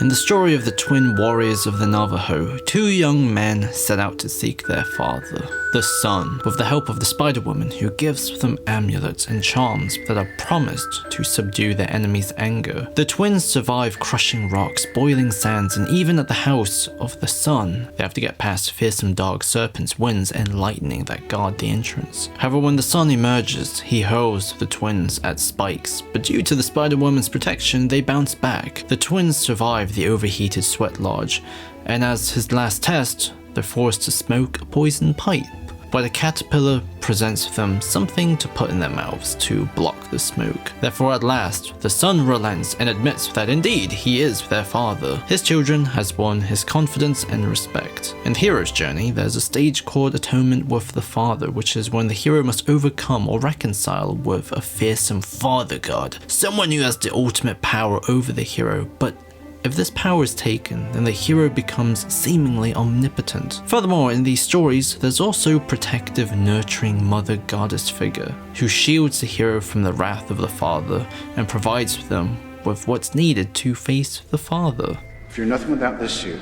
In the story of the twin warriors of the Navajo, two young men set out to seek their father, the sun, with the help of the Spider-Woman, who gives them amulets and charms that are promised to subdue their enemy's anger. The twins survive crushing rocks, boiling sands, and even at the house of the sun, they have to get past fearsome dark serpents, winds, and lightning that guard the entrance. However, when the sun emerges, he hurls the twins at spikes, but due to the Spider-Woman's protection, they bounce back. The twins survive the overheated sweat lodge, and as his last test, they're forced to smoke a poison pipe. But a caterpillar presents them something to put in their mouths to block the smoke. Therefore, at last, the sun relents and admits that indeed he is their father. His children has won his confidence and respect. In the hero's journey, there's a stage called Atonement with the Father, which is when the hero must overcome or reconcile with a fearsome father god, someone who has the ultimate power over the hero, but if this power is taken, then the hero becomes seemingly omnipotent. Furthermore, in these stories, there's also protective, nurturing mother goddess figure who shields the hero from the wrath of the father and provides them with what's needed to face the father. If you're nothing without this suit,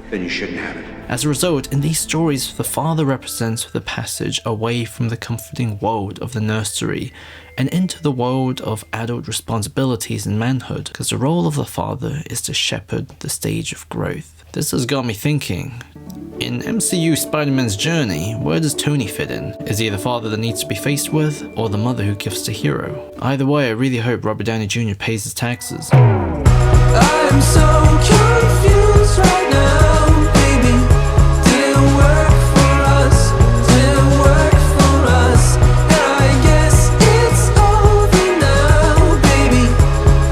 then you shouldn't have it. As a result, in these stories, the father represents the passage away from the comforting world of the nursery and into the world of adult responsibilities and manhood, because the role of the father is to shepherd the stage of growth. This has got me thinking, in MCU Spider-Man's journey, where does Tony fit in? Is he the father that needs to be faced with, or the mother who gives the hero? Either way, I really hope Robert Downey Jr. pays his taxes. I'm so confused right now, baby. Didn't work for us, didn't work for us. And I guess it's over now, baby.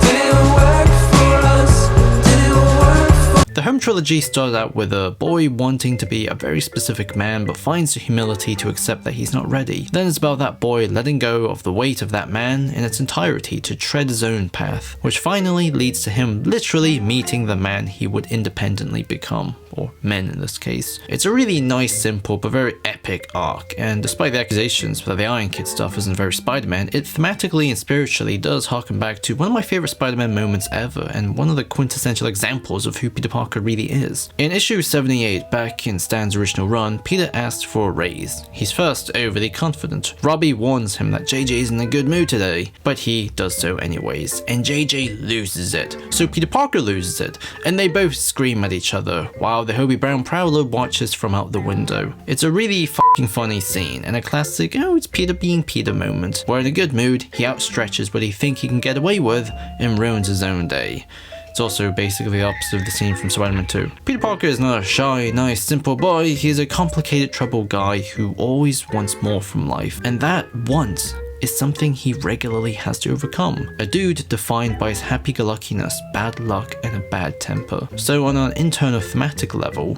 Didn't work for us, didn't work for. The Home trilogy started out with a boy wanting to be a very specific man but finds the humility to accept that he's not ready. Then it's about that boy letting go of the weight of that man in its entirety to tread his own path, which finally leads to him literally meeting the man he would independently become, or men in this case. It's a really nice, simple, but very epic arc, and despite the accusations that the Iron Kid stuff isn't very Spider-Man, it thematically and spiritually does harken back to one of my favorite Spider-Man moments ever, and one of the quintessential examples of who Peter Parker really is. In issue 78, back in Stan's original run, Peter asks for a raise. He's first overly confident. Robbie warns him that JJ's in a good mood today, but he does so anyways, and JJ loses it. So Peter Parker loses it, and they both scream at each other, while the Hobie Brown Prowler watches from out the window. It's a really fucking funny scene, and a classic, oh, it's Peter being Peter moment, where in a good mood, he outstretches what he thinks he can get away with and ruins his own day. It's also basically the opposite of the scene from Spider-Man 2. Peter Parker is not a shy, nice, simple boy, he's a complicated, troubled guy who always wants more from life, and that want is something he regularly has to overcome. A dude defined by his happy-go-luckiness, bad luck, and a bad temper. So on an internal thematic level,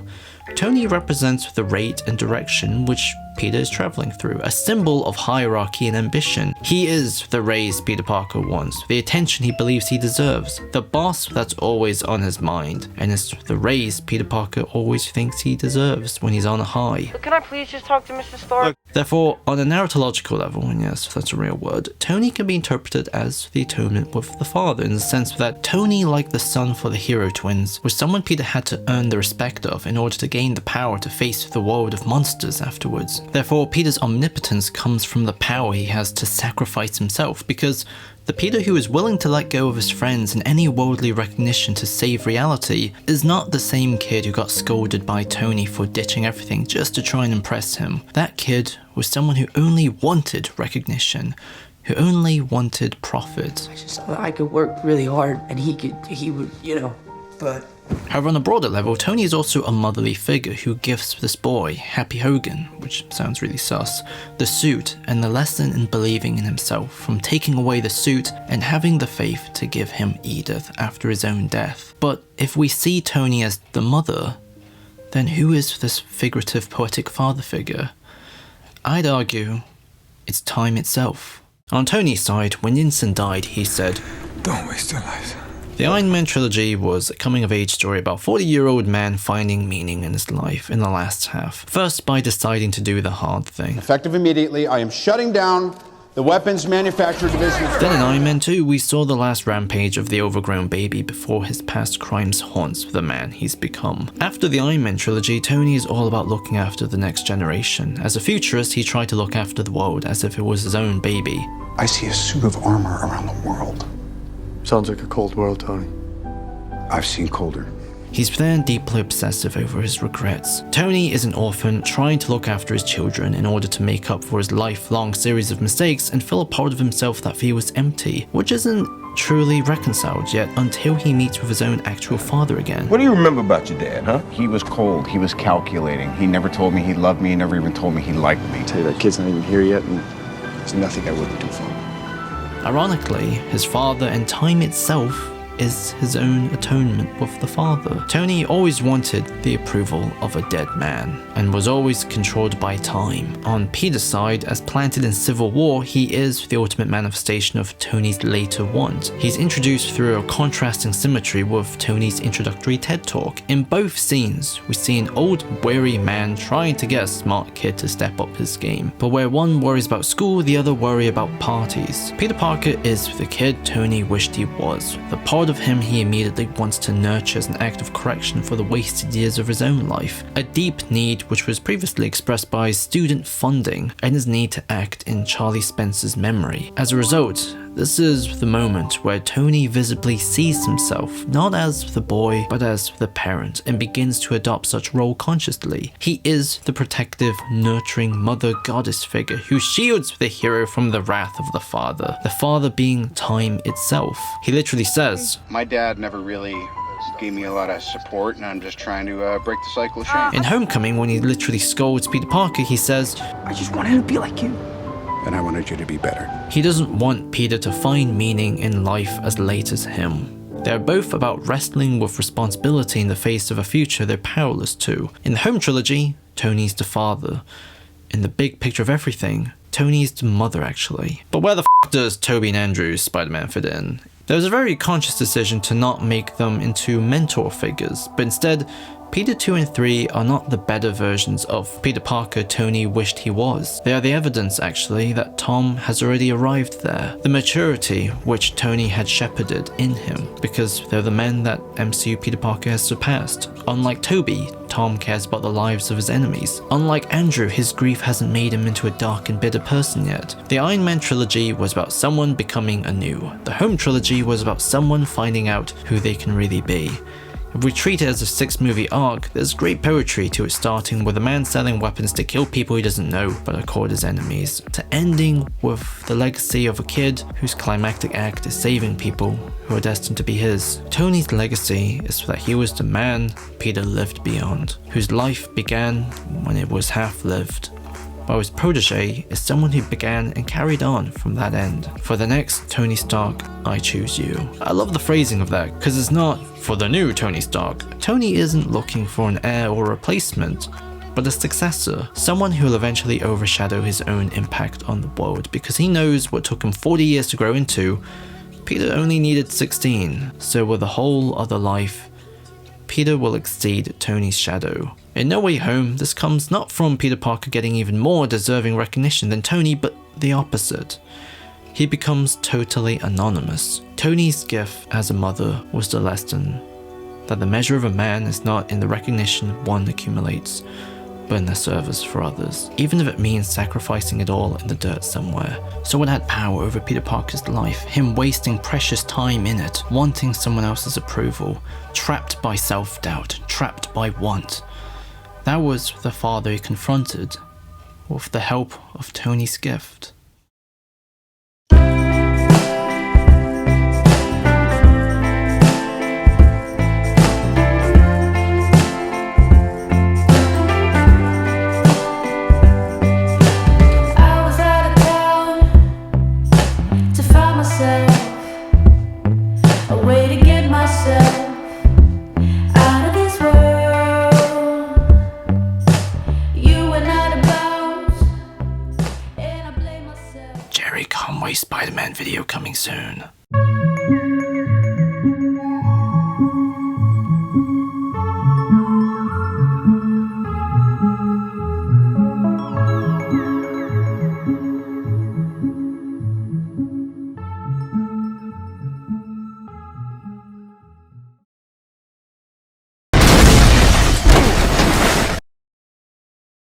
Tony represents the rate and direction which Peter is traveling through, a symbol of hierarchy and ambition. He is the raise Peter Parker wants, the attention he believes he deserves, the boss that's always on his mind, and it's the raise Peter Parker always thinks he deserves when he's on a high. Can I please just talk to Mr. Stark? Therefore, on a narratological level, and yes, that's a real word, Tony can be interpreted as the atonement with the father, in the sense that Tony, like the son for the hero twins, was someone Peter had to earn the respect of in order to gain the power to face the world of monsters afterwards. Therefore, Peter's omnipotence comes from the power he has to sacrifice himself, because the Peter who is willing to let go of his friends and any worldly recognition to save reality is not the same kid who got scolded by Tony for ditching everything just to try and impress him. That kid was someone who only wanted recognition, who only wanted profit. I just thought I could work really hard and he would, but... However, on a broader level, Tony is also a motherly figure who gives this boy, Happy Hogan, which sounds really sus, the suit and the lesson in believing in himself, from taking away the suit and having the faith to give him Edith after his own death. But if we see Tony as the mother, then who is this figurative poetic father figure? I'd argue it's time itself. On Tony's side, when Yinsen died, he said, "Don't waste your life." The Iron Man trilogy was a coming-of-age story about a 40-year-old man finding meaning in his life in the last half. First, by deciding to do the hard thing. Effective immediately, I am shutting down The Weapons Manufacturer Division. Then in Iron Man 2, we saw the last rampage of the overgrown baby before his past crimes haunts the man he's become. After the Iron Man trilogy, Tony is all about looking after the next generation. As a futurist, he tried to look after the world as if it was his own baby. I see a suit of armor around the world. Sounds like a cold world, Tony. I've seen colder. He's then deeply obsessive over his regrets. Tony is an orphan trying to look after his children in order to make up for his lifelong series of mistakes and fill a part of himself that feels empty, which isn't truly reconciled yet until he meets with his own actual father again. What do you remember about your dad, huh? He was cold, he was calculating. He never told me he loved me, he never even told me he liked me. I tell you, that kid's not even here yet, and there's nothing I wouldn't do for him. Ironically, his father and time itself is his own atonement with the father. Tony always wanted the approval of a dead man and was always controlled by time. On Peter's side, as planted in Civil War, he is the ultimate manifestation of Tony's later want. He's introduced through a contrasting symmetry with Tony's introductory TED Talk. In both scenes, we see an old, weary man trying to get a smart kid to step up his game. But where one worries about school, the other worry about parties. Peter Parker is the kid Tony wished he was, the part of him he immediately wants to nurture as an act of correction for the wasted years of his own life. A deep need which was previously expressed by student funding and his need to act in Charlie Spencer's memory. As a result, this is the moment where Tony visibly sees himself not as the boy but as the parent and begins to adopt such role consciously. He is the protective, nurturing mother goddess figure who shields the hero from the wrath of the father being time itself. He literally says, My dad never really gave me a lot of support, and I'm just trying to break the cycle of shame. in Homecoming, when he literally scolds Peter Parker, he says, I just wanted to be like you. And I wanted you to be better. he doesn't want Peter to find meaning in life as late as him. They're both about wrestling with responsibility in the face of a future they're powerless to. In the Home trilogy, Tony's the father. In the big picture of everything, Tony's the mother actually. But where the f does Tobey and Andrew's Spider-Man fit in? There was a very conscious decision to not make them into mentor figures, but instead, Peter 2 and 3 are not the better versions of Peter Parker Tony wished he was. They are the evidence, actually, that Tom has already arrived there. The maturity which Tony had shepherded in him, because they're the men that MCU Peter Parker has surpassed. Unlike Tobey, Tom cares about the lives of his enemies. Unlike Andrew, his grief hasn't made him into a dark and bitter person yet. The Iron Man trilogy was about someone becoming anew. The Home trilogy was about someone finding out who they can really be. If we treat it as a 6-movie arc, there's great poetry to it, starting with a man selling weapons to kill people he doesn't know but are called his enemies, to ending with the legacy of a kid whose climactic act is saving people who are destined to be his. Tony's legacy is that he was the man Peter lived beyond, whose life began when it was half lived, while his protege is someone who began and carried on from that end. For the next Tony Stark, I choose you. I love the phrasing of that, because it's not for the new Tony Stark. Tony isn't looking for an heir or replacement, but a successor, someone who will eventually overshadow his own impact on the world, because he knows what took him 40 years to grow into, Peter only needed 16, so with a whole other life, Peter will exceed Tony's shadow. In No Way Home, this comes not from Peter Parker getting even more deserving recognition than Tony, but the opposite. He becomes totally anonymous. Tony's gift as a mother was the lesson that the measure of a man is not in the recognition one accumulates, but in their service for others, even if it means sacrificing it all in the dirt somewhere. Someone had power over Peter Parker's life, him wasting precious time in it, wanting someone else's approval, trapped by self-doubt, trapped by want. That was the father he confronted, with the help of Tony's gift. Spider-Man video coming soon.